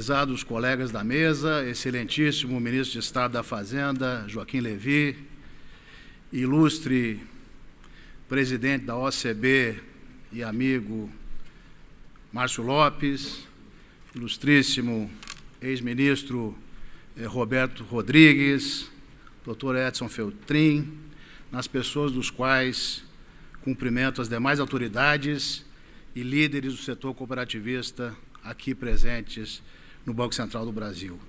prezados colegas da mesa, excelentíssimo ministro de Estado da Fazenda, Joaquim Levy, ilustre presidente da OCB e amigo Márcio Lopes, ilustríssimo ex-ministro Roberto Rodrigues, doutor Edson Feltrin, nas pessoas dos quais cumprimento as demais autoridades e líderes do setor cooperativista aqui presentes no Banco Central do Brasil.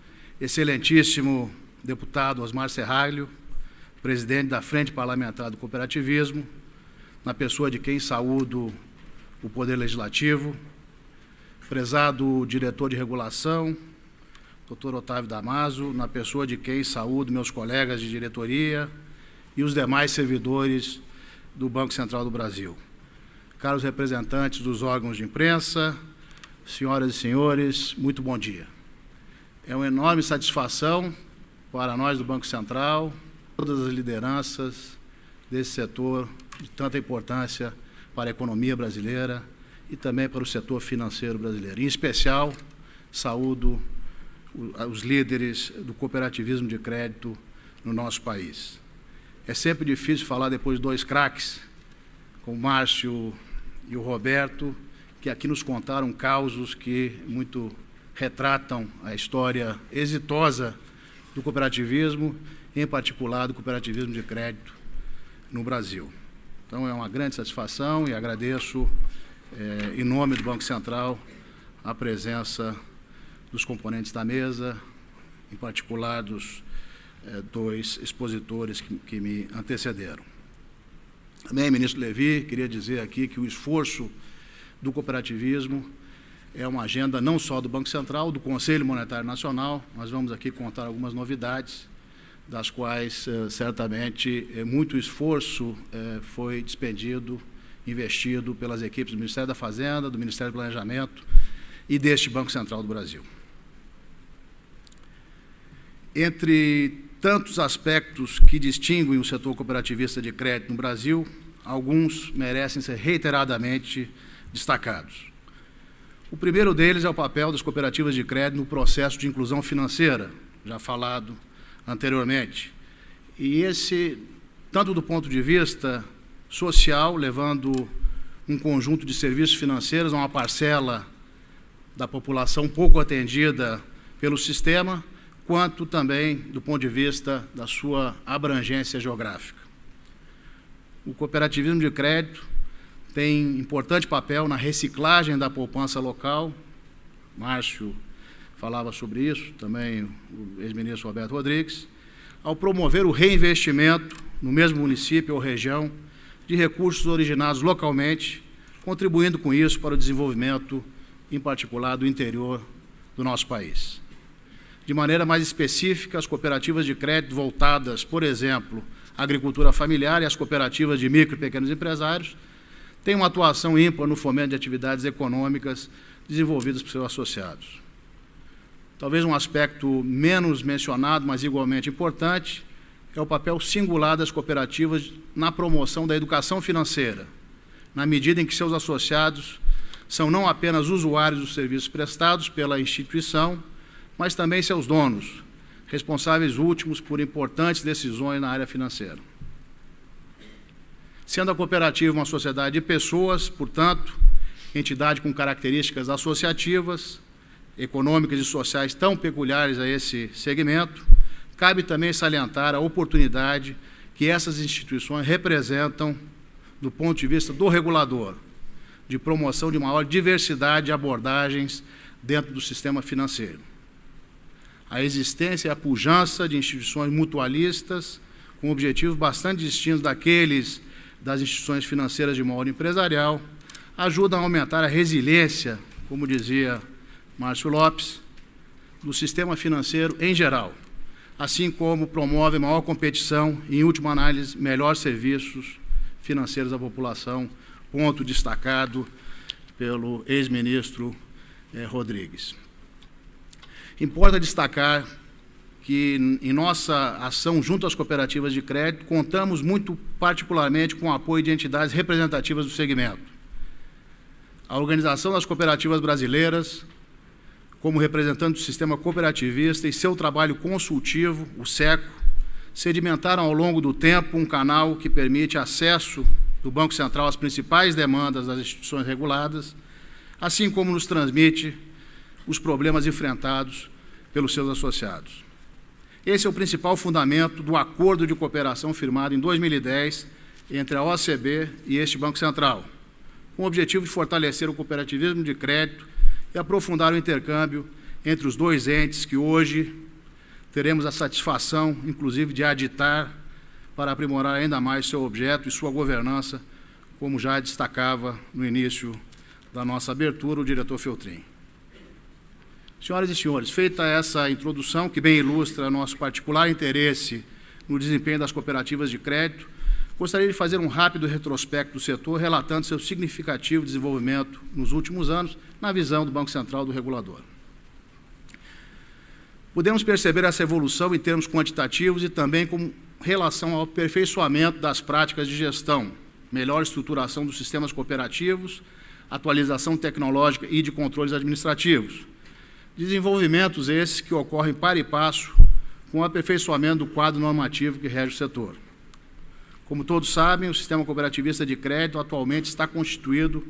Excelentíssimo deputado Osmar Serraglio, presidente da Frente Parlamentar do Cooperativismo, na pessoa de quem saúdo o Poder Legislativo, prezado diretor de regulação, doutor Otávio Damaso, na pessoa de quem saúdo meus colegas de diretoria e os demais servidores do Banco Central do Brasil. Caros representantes dos órgãos de imprensa, senhoras e senhores, muito bom dia. É uma enorme satisfação para nós do Banco Central, todas as lideranças desse setor de tanta importância para a economia brasileira e também para o setor financeiro brasileiro. Em especial, saúdo os líderes do cooperativismo de crédito no nosso país. É sempre difícil falar depois de dois craques, como o Márcio e o Roberto, que aqui nos contaram causos que muito retratam a história exitosa do cooperativismo, em particular do cooperativismo de crédito no Brasil. Então, é uma grande satisfação e agradeço, em nome do Banco Central, a presença dos componentes da mesa, em particular dos dois expositores que me antecederam. Também, ministro Levy, queria dizer aqui que o esforço do cooperativismo é uma agenda não só do Banco Central, do Conselho Monetário Nacional. Nós vamos aqui contar algumas novidades, das quais, certamente, muito esforço foi despendido, investido pelas equipes do Ministério da Fazenda, do Ministério do Planejamento e deste Banco Central do Brasil. Entre tantos aspectos que distinguem o setor cooperativista de crédito no Brasil, alguns merecem ser reiteradamente destacados. O primeiro deles é o papel das cooperativas de crédito no processo de inclusão financeira, já falado anteriormente. E esse, tanto do ponto de vista social, levando um conjunto de serviços financeiros a uma parcela da população pouco atendida pelo sistema, quanto também do ponto de vista da sua abrangência geográfica. O cooperativismo de crédito tem importante papel na reciclagem da poupança local. Márcio falava sobre isso, também o ex-ministro Roberto Rodrigues, ao promover o reinvestimento no mesmo município ou região de recursos originados localmente, contribuindo com isso para o desenvolvimento, em particular, do interior do nosso país. De maneira mais específica, as cooperativas de crédito voltadas, por exemplo, à agricultura familiar e às cooperativas de micro e pequenos empresários, têm uma atuação ímpar no fomento de atividades econômicas desenvolvidas por seus associados. Talvez um aspecto menos mencionado, mas igualmente importante, é o papel singular das cooperativas na promoção da educação financeira, na medida em que seus associados são não apenas usuários dos serviços prestados pela instituição, mas também seus donos, responsáveis últimos por importantes decisões na área financeira. Sendo a cooperativa uma sociedade de pessoas, portanto, entidade com características associativas, econômicas e sociais tão peculiares a esse segmento, cabe também salientar a oportunidade que essas instituições representam do ponto de vista do regulador, de promoção de maior diversidade de abordagens dentro do sistema financeiro. A existência e a pujança de instituições mutualistas com objetivos bastante distintos daqueles das instituições financeiras de maior empresarial ajudam a aumentar a resiliência, como dizia Márcio Lopes, do sistema financeiro em geral, assim como promove maior competição e, em última análise, melhores serviços financeiros à população, ponto destacado pelo ex-ministro Rodrigues. Importa destacar que, em nossa ação junto às cooperativas de crédito, contamos muito particularmente com o apoio de entidades representativas do segmento. A Organização das Cooperativas Brasileiras, como representante do sistema cooperativista e seu trabalho consultivo, o SECO, sedimentaram ao longo do tempo um canal que permite acesso do Banco Central às principais demandas das instituições reguladas, assim como nos transmite os problemas enfrentados pelos seus associados. Esse é o principal fundamento do acordo de cooperação firmado em 2010 entre a OCB e este Banco Central, com o objetivo de fortalecer o cooperativismo de crédito e aprofundar o intercâmbio entre os dois entes que hoje teremos a satisfação, inclusive, de aditar para aprimorar ainda mais seu objeto e sua governança, como já destacava no início da nossa abertura o diretor Feltrin. Senhoras e senhores, feita essa introdução, que bem ilustra nosso particular interesse no desempenho das cooperativas de crédito, gostaria de fazer um rápido retrospecto do setor, relatando seu significativo desenvolvimento nos últimos anos, na visão do Banco Central do regulador. Podemos perceber essa evolução em termos quantitativos e também com relação ao aperfeiçoamento das práticas de gestão, melhor estruturação dos sistemas cooperativos, atualização tecnológica e de controles administrativos. Desenvolvimentos esses que ocorrem para e passo com o aperfeiçoamento do quadro normativo que rege o setor. Como todos sabem, o sistema cooperativista de crédito atualmente está constituído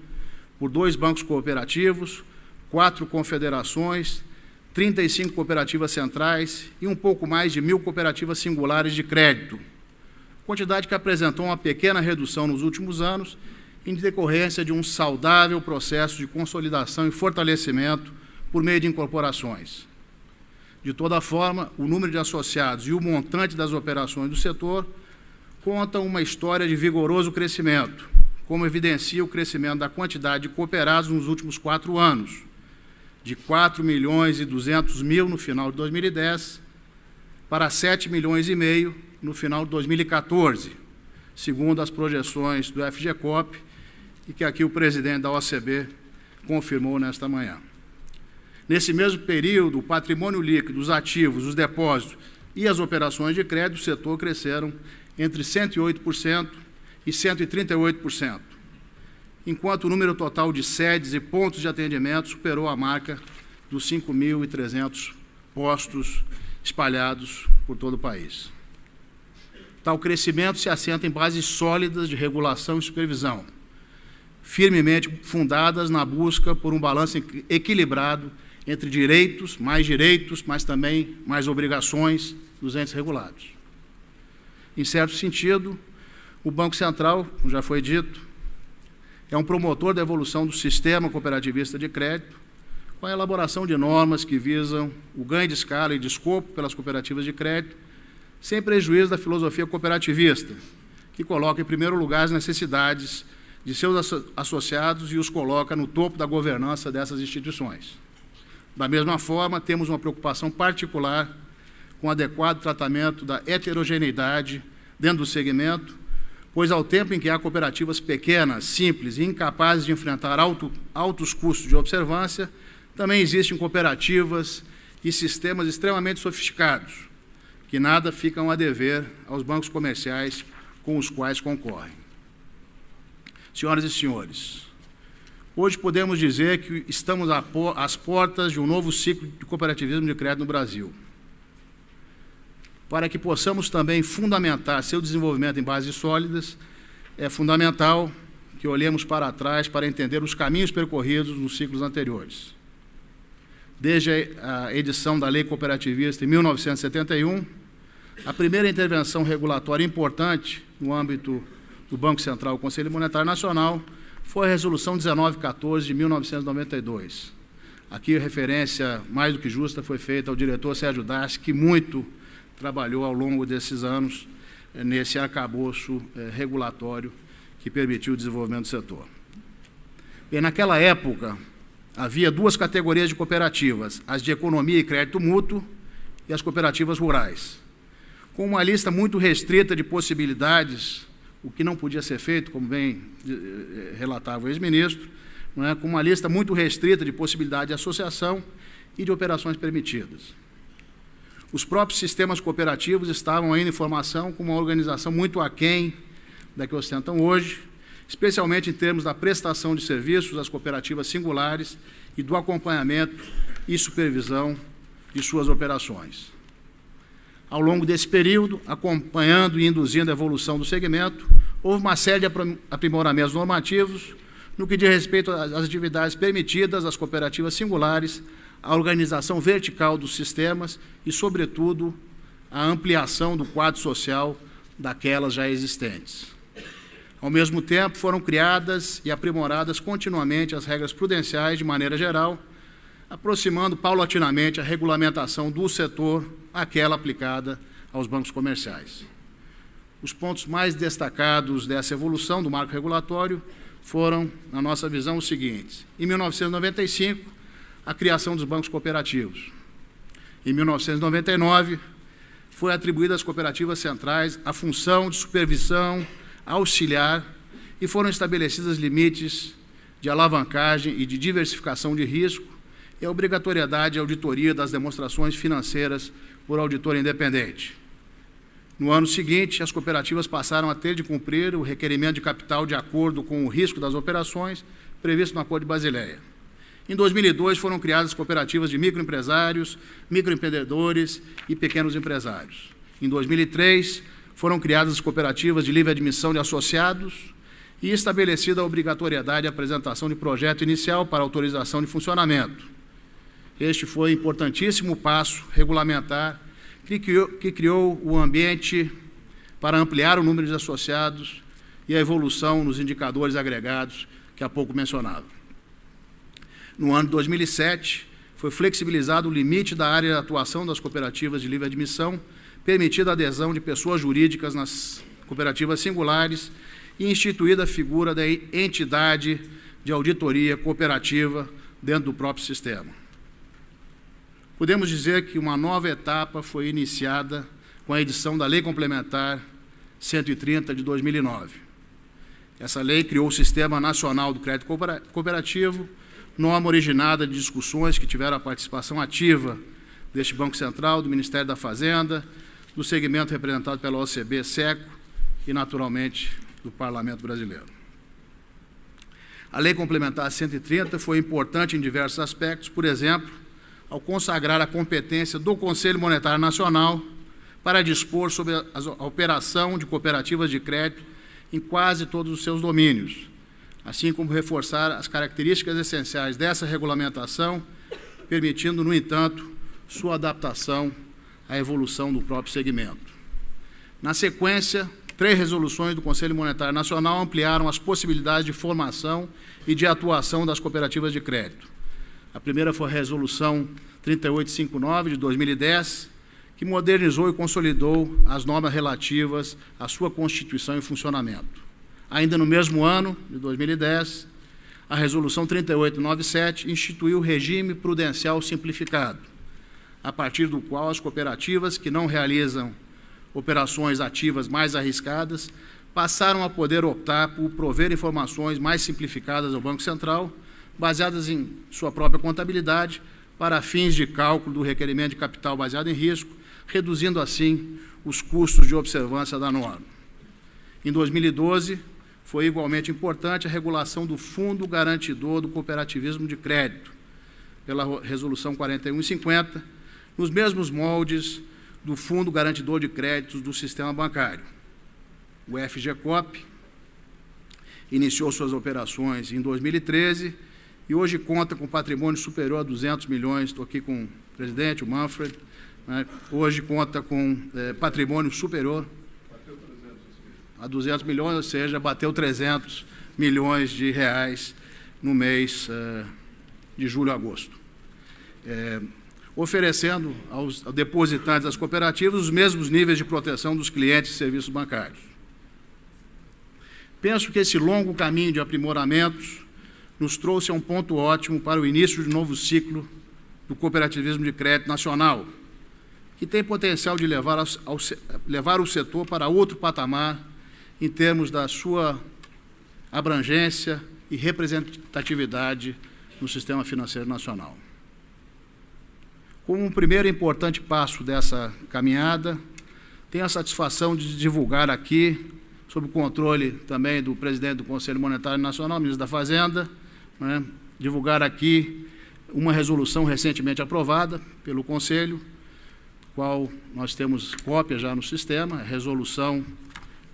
por 2 bancos cooperativos, 4 confederações, 35 cooperativas centrais e um pouco mais de 1.000 cooperativas singulares de crédito, quantidade que apresentou uma pequena redução nos últimos anos em decorrência de um saudável processo de consolidação e fortalecimento por meio de incorporações. De toda forma, o número de associados e o montante das operações do setor contam uma história de vigoroso crescimento, como evidencia o crescimento da quantidade de cooperados nos últimos 4 anos, de 4.200.000 no final de 2010 para 7,5 milhões no final de 2014, segundo as projeções do FGCOP, e que aqui o presidente da OCB confirmou nesta manhã. Nesse mesmo período, o patrimônio líquido, os ativos, os depósitos e as operações de crédito do setor cresceram entre 108% e 138%, enquanto o número total de sedes e pontos de atendimento superou a marca dos 5.300 postos espalhados por todo o país. Tal crescimento se assenta em bases sólidas de regulação e supervisão, firmemente fundadas na busca por um balanço equilibrado entre direitos, mas também mais obrigações dos entes regulados. Em certo sentido, o Banco Central, como já foi dito, é um promotor da evolução do sistema cooperativista de crédito, com a elaboração de normas que visam o ganho de escala e de escopo pelas cooperativas de crédito, sem prejuízo da filosofia cooperativista, que coloca em primeiro lugar as necessidades de seus associados e os coloca no topo da governança dessas instituições. Da mesma forma, temos uma preocupação particular com o adequado tratamento da heterogeneidade dentro do segmento, pois ao tempo em que há cooperativas pequenas, simples e incapazes de enfrentar altos custos de observância, também existem cooperativas e sistemas extremamente sofisticados, que nada ficam a dever aos bancos comerciais com os quais concorrem. Senhoras e senhores, hoje podemos dizer que estamos às portas de um novo ciclo de cooperativismo de crédito no Brasil. Para que possamos também fundamentar seu desenvolvimento em bases sólidas, é fundamental que olhemos para trás para entender os caminhos percorridos nos ciclos anteriores. Desde a edição da Lei Cooperativista em 1971, a primeira intervenção regulatória importante no âmbito do Banco Central e do Conselho Monetário Nacional foi a Resolução 1914 de 1992. Aqui a referência mais do que justa foi feita ao diretor Sérgio Darcy, que muito trabalhou ao longo desses anos nesse arcabouço regulatório que permitiu o desenvolvimento do setor. E naquela época, havia 2 categorias de cooperativas, as de economia e crédito mútuo e as cooperativas rurais, com uma lista muito restrita de possibilidades, o que não podia ser feito, como bem relatava o ex-ministro, com uma lista muito restrita de possibilidade de associação e de operações permitidas. Os próprios sistemas cooperativos estavam ainda em formação com uma organização muito aquém da que ostentam hoje, especialmente em termos da prestação de serviços às cooperativas singulares e do acompanhamento e supervisão de suas operações. Ao longo desse período, acompanhando e induzindo a evolução do segmento, houve uma série de aprimoramentos normativos no que diz respeito às atividades permitidas às cooperativas singulares, a organização vertical dos sistemas e, sobretudo, a ampliação do quadro social daquelas já existentes. Ao mesmo tempo, foram criadas e aprimoradas continuamente as regras prudenciais de maneira geral, aproximando paulatinamente a regulamentação do setor àquela aplicada aos bancos comerciais. Os pontos mais destacados dessa evolução do marco regulatório foram, na nossa visão, os seguintes. Em 1995, a criação dos bancos cooperativos. Em 1999, foi atribuída às cooperativas centrais a função de supervisão auxiliar e foram estabelecidos limites de alavancagem e de diversificação de risco e a obrigatoriedade de auditoria das demonstrações financeiras por auditor independente. No ano seguinte, as cooperativas passaram a ter de cumprir o requerimento de capital de acordo com o risco das operações previsto no Acordo de Basileia. Em 2002, foram criadas cooperativas de microempresários, microempreendedores e pequenos empresários. Em 2003, foram criadas as cooperativas de livre admissão de associados e estabelecida a obrigatoriedade de apresentação de projeto inicial para autorização de funcionamento. Este foi um importantíssimo passo regulamentar que criou o ambiente para ampliar o número de associados e a evolução nos indicadores agregados que há pouco mencionado. No ano de 2007, foi flexibilizado o limite da área de atuação das cooperativas de livre admissão, permitida a adesão de pessoas jurídicas nas cooperativas singulares e instituída a figura da entidade de auditoria cooperativa dentro do próprio sistema. Podemos dizer que uma nova etapa foi iniciada com a edição da Lei Complementar 130 de 2009. Essa lei criou o Sistema Nacional do Crédito Cooperativo, norma originada de discussões que tiveram a participação ativa deste Banco Central, do Ministério da Fazenda, do segmento representado pela OCB, SECO e, naturalmente, do Parlamento Brasileiro. A Lei Complementar 130 foi importante em diversos aspectos, por exemplo, ao consagrar a competência do Conselho Monetário Nacional para dispor sobre a operação de cooperativas de crédito em quase todos os seus domínios, assim como reforçar as características essenciais dessa regulamentação, permitindo, no entanto, sua adaptação à evolução do próprio segmento. Na sequência, 3 resoluções do Conselho Monetário Nacional ampliaram as possibilidades de formação e de atuação das cooperativas de crédito. A primeira foi a Resolução 3859, de 2010, que modernizou e consolidou as normas relativas à sua constituição e funcionamento. Ainda no mesmo ano, de 2010, a Resolução 3897 instituiu o regime prudencial simplificado, a partir do qual as cooperativas que não realizam operações ativas mais arriscadas passaram a poder optar por prover informações mais simplificadas ao Banco Central, baseadas em sua própria contabilidade, para fins de cálculo do requerimento de capital baseado em risco, reduzindo, assim, os custos de observância da norma. Em 2012, foi igualmente importante a regulação do Fundo Garantidor do Cooperativismo de Crédito, pela Resolução 4150, nos mesmos moldes do Fundo Garantidor de Créditos do Sistema Bancário. O FGCOP iniciou suas operações em 2013 e hoje conta com patrimônio superior a 200 milhões, estou aqui com o presidente, o Manfred, né? Hoje conta com patrimônio superior a 200 milhões, ou seja, bateu 300 milhões de reais no mês de julho a agosto. Oferecendo aos depositantes das cooperativas os mesmos níveis de proteção dos clientes de serviços bancários. Penso que esse longo caminho de aprimoramentos nos trouxe a um ponto ótimo para o início de um novo ciclo do cooperativismo de crédito nacional, que tem potencial de levar o setor para outro patamar em termos da sua abrangência e representatividade no sistema financeiro nacional. Como um primeiro importante passo dessa caminhada, tenho a satisfação de divulgar aqui, sob o controle também do presidente do Conselho Monetário Nacional, ministro da Fazenda, né, divulgar aqui uma resolução recentemente aprovada pelo Conselho, qual nós temos cópia já no sistema, a resolução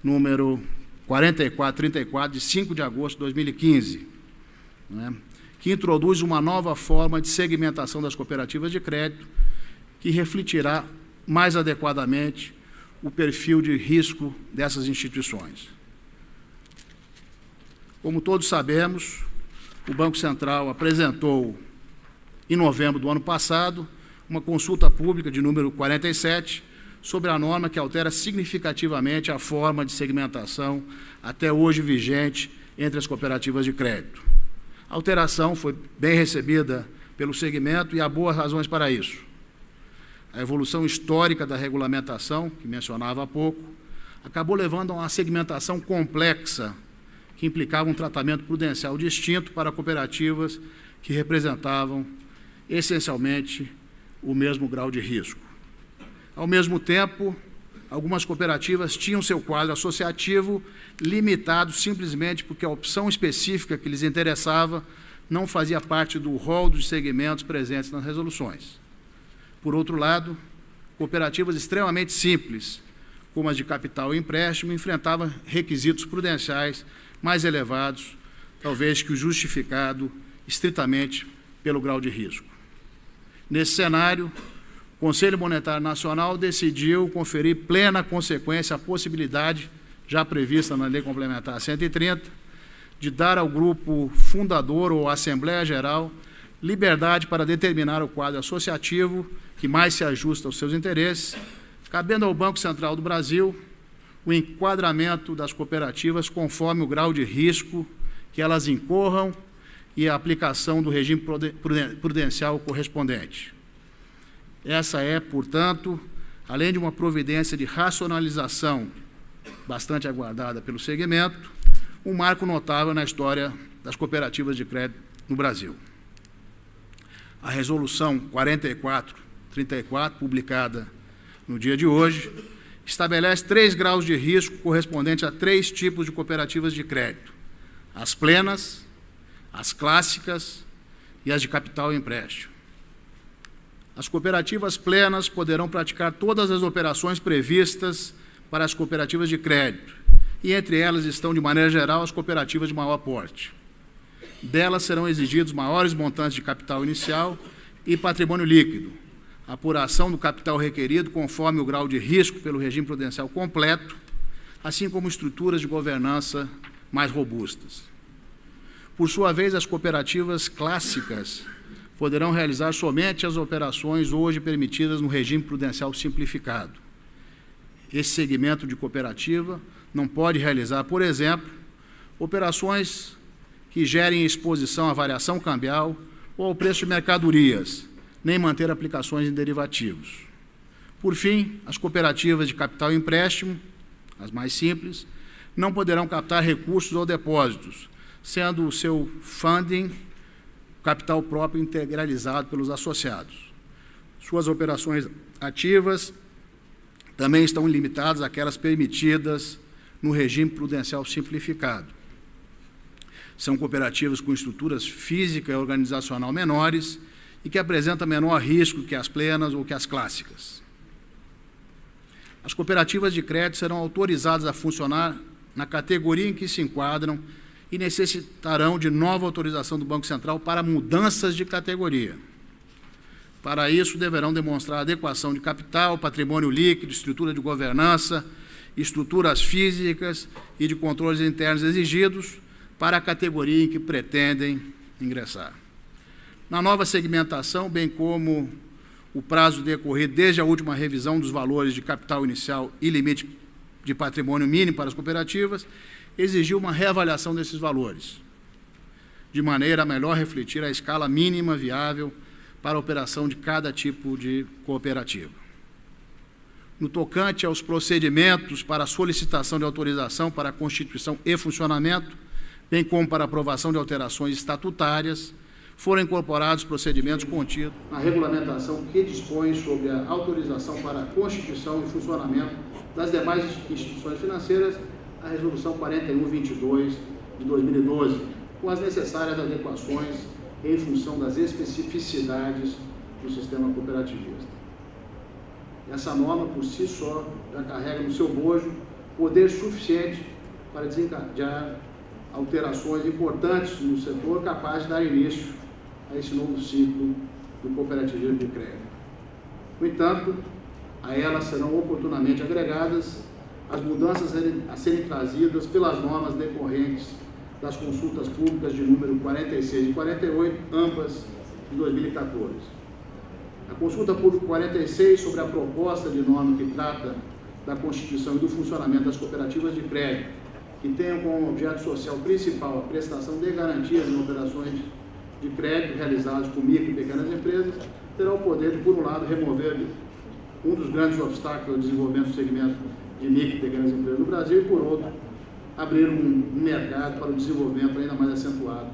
número 4434, de 5 de agosto de 2015, né, que introduz uma nova forma de segmentação das cooperativas de crédito, que refletirá mais adequadamente o perfil de risco dessas instituições. Como todos sabemos, o Banco Central apresentou, em novembro do ano passado, uma consulta pública de número 47, sobre a norma que altera significativamente a forma de segmentação até hoje vigente entre as cooperativas de crédito. A alteração foi bem recebida pelo segmento e há boas razões para isso. A evolução histórica da regulamentação, que mencionava há pouco, acabou levando a uma segmentação complexa, que implicava um tratamento prudencial distinto para cooperativas que representavam, essencialmente, o mesmo grau de risco. Ao mesmo tempo, algumas cooperativas tinham seu quadro associativo limitado simplesmente porque a opção específica que lhes interessava não fazia parte do rol dos segmentos presentes nas resoluções. Por outro lado, cooperativas extremamente simples, como as de capital e empréstimo, enfrentavam requisitos prudenciais mais elevados, talvez que o justificado estritamente pelo grau de risco. Nesse cenário, o Conselho Monetário Nacional decidiu conferir plena consequência à possibilidade, já prevista na Lei Complementar 130, de dar ao grupo fundador ou à Assembleia Geral liberdade para determinar o quadro associativo que mais se ajusta aos seus interesses, cabendo ao Banco Central do Brasil o enquadramento das cooperativas conforme o grau de risco que elas incorram e a aplicação do regime prudencial correspondente. Essa é, portanto, além de uma providência de racionalização bastante aguardada pelo segmento, um marco notável na história das cooperativas de crédito no Brasil. A Resolução 4434, publicada no dia de hoje, estabelece 3 graus de risco correspondentes a 3 tipos de cooperativas de crédito: as plenas, as clássicas e as de capital e empréstimo. As cooperativas plenas poderão praticar todas as operações previstas para as cooperativas de crédito, e entre elas estão, de maneira geral, as cooperativas de maior porte. Delas serão exigidos maiores montantes de capital inicial e patrimônio líquido, apuração do capital requerido conforme o grau de risco pelo regime prudencial completo, assim como estruturas de governança mais robustas. Por sua vez, as cooperativas clássicas poderão realizar somente as operações hoje permitidas no regime prudencial simplificado. Esse segmento de cooperativa não pode realizar, por exemplo, operações que gerem exposição à variação cambial ou ao preço de mercadorias, nem manter aplicações em derivativos. Por fim, as cooperativas de capital e empréstimo, as mais simples, não poderão captar recursos ou depósitos, sendo o seu funding capital próprio integralizado pelos associados. Suas operações ativas também estão limitadas àquelas permitidas no regime prudencial simplificado. São cooperativas com estruturas física e organizacional menores e que apresentam menor risco que as plenas ou que as clássicas. As cooperativas de crédito serão autorizadas a funcionar na categoria em que se enquadram e necessitarão de nova autorização do Banco Central para mudanças de categoria. Para isso, deverão demonstrar adequação de capital, patrimônio líquido, estrutura de governança, estruturas físicas e de controles internos exigidos para a categoria em que pretendem ingressar. Na nova segmentação, bem como o prazo decorrido desde a última revisão dos valores de capital inicial e limite de patrimônio mínimo para as cooperativas, exigiu uma reavaliação desses valores, de maneira a melhor refletir a escala mínima viável para a operação de cada tipo de cooperativa. No tocante aos procedimentos para a solicitação de autorização para a constituição e funcionamento, bem como para a aprovação de alterações estatutárias, foram incorporados procedimentos contidos na regulamentação que dispõe sobre a autorização para a constituição e funcionamento das demais instituições financeiras, a Resolução 4122 de 2012, com as necessárias adequações em função das especificidades do sistema cooperativista. Essa norma, por si só, já carrega no seu bojo poder suficiente para desencadear alterações importantes no setor, capaz de dar início a esse novo ciclo do cooperativismo de crédito. No entanto, a elas serão oportunamente agregadas as mudanças a serem trazidas pelas normas decorrentes das consultas públicas de número 46 e 48, ambas de 2014. A consulta pública 46, sobre a proposta de norma que trata da constituição e do funcionamento das cooperativas de crédito, que tenham como objeto social principal a prestação de garantias em operações de crédito realizadas por micro e pequenas empresas, terá o poder de, por um lado, remover um dos grandes obstáculos ao desenvolvimento do segmento de micro e pequenas empresas no Brasil e, por outro, abrir um mercado para o desenvolvimento ainda mais acentuado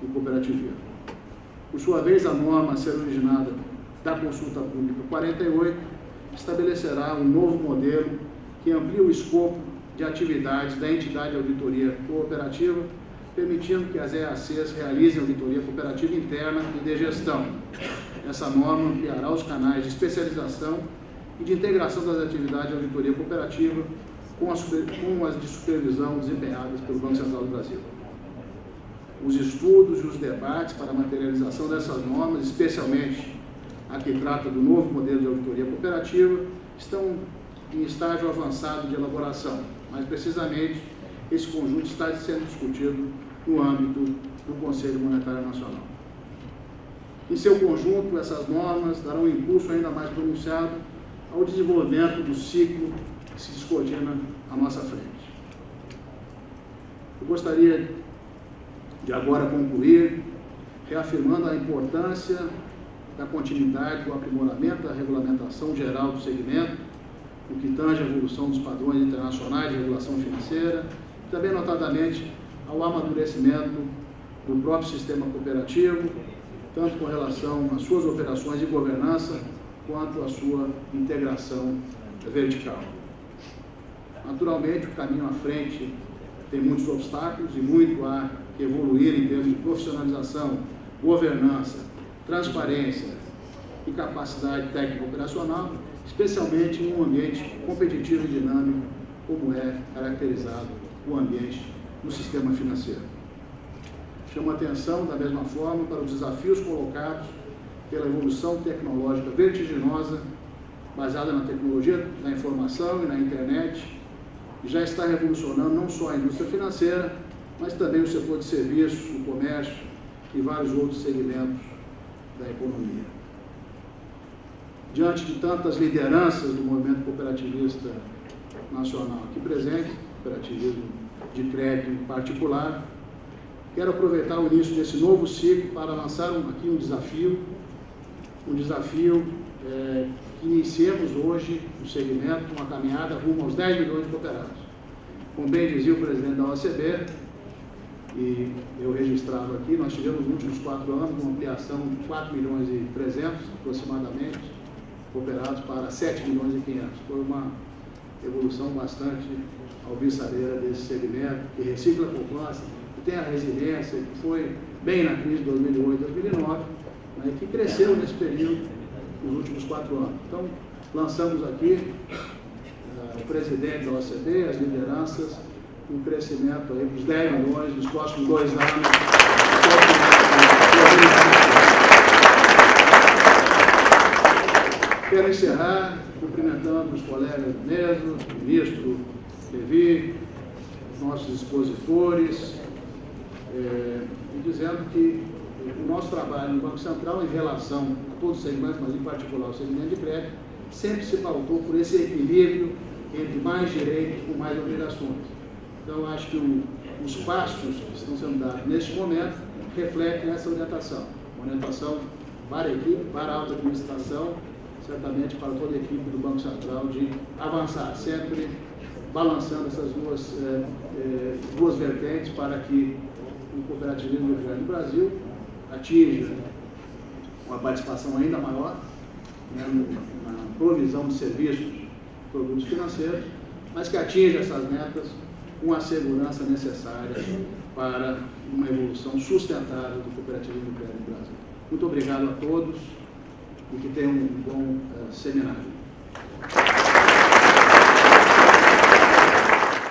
do cooperativismo. Por sua vez, a norma a ser originada da consulta pública 48 estabelecerá um novo modelo que amplia o escopo de atividades da entidade de auditoria cooperativa, permitindo que as EACs realizem auditoria cooperativa interna e de gestão. Essa norma ampliará os canais de especialização e de integração das atividades de auditoria cooperativa com as de supervisão desempenhadas pelo Banco Central do Brasil. Os estudos e os debates para a materialização dessas normas, especialmente a que trata do novo modelo de auditoria cooperativa, estão em estágio avançado de elaboração. Mais precisamente, esse conjunto está sendo discutido no âmbito do Conselho Monetário Nacional. Em seu conjunto, essas normas darão um impulso ainda mais pronunciado ao desenvolvimento do ciclo que se descortina à nossa frente. Eu gostaria de agora concluir reafirmando a importância da continuidade do aprimoramento da regulamentação geral do segmento, no que tange a evolução dos padrões internacionais de regulação financeira, também notadamente ao amadurecimento do próprio sistema cooperativo, tanto com relação às suas operações de governança, quanto à sua integração vertical. Naturalmente, o caminho à frente tem muitos obstáculos e muito há que evoluir em termos de profissionalização, governança, transparência e capacidade técnica operacional, especialmente em um ambiente competitivo e dinâmico, como é caracterizado o ambiente no sistema financeiro. Chamo a atenção, da mesma forma, para os desafios colocados pela evolução tecnológica vertiginosa, baseada na tecnologia da informação e na internet, que já está revolucionando não só a indústria financeira, mas também o setor de serviços, o comércio e vários outros segmentos da economia. Diante de tantas lideranças do movimento cooperativista nacional aqui presente, cooperativismo de crédito em particular, quero aproveitar o início desse novo ciclo para lançar aqui um desafio que iniciemos hoje no segmento uma caminhada rumo aos 10 milhões de cooperados. Como bem dizia o presidente da OCB, e eu registrava aqui, nós tivemos nos últimos 4 anos uma ampliação de 4 milhões e 300 aproximadamente cooperados para 7 milhões e 500. Foi uma evolução bastante alvissareira desse segmento, que recicla a poupança, que tem a resiliência, que foi bem na crise de 2008 e 2009, né, que cresceu nesse período, nos últimos 4 anos. Então, lançamos aqui o presidente da OCB, as lideranças, um crescimento aí dos 10 milhões nos próximos 2 anos. Quero encerrar cumprimentando os colegas do mesmo, o ministro Levi, os nossos expositores, e dizendo que o nosso trabalho no Banco Central, em relação a todos os segmentos, mas em particular o segmento de crédito, sempre se pautou por esse equilíbrio entre mais direitos com mais obrigações. Então, acho que os passos que estão sendo dados neste momento refletem essa orientação. Uma orientação para a equipe, para a alta administração, certamente para toda a equipe do Banco Central, de avançar sempre, balançando essas duas vertentes para que o cooperativismo no Brasil atinja uma participação ainda maior, né, na provisão de serviços, produtos financeiros, mas que atinja essas metas com a segurança necessária para uma evolução sustentável do cooperativismo do crédito no Brasil. Muito obrigado a todos e que tenham um bom seminário.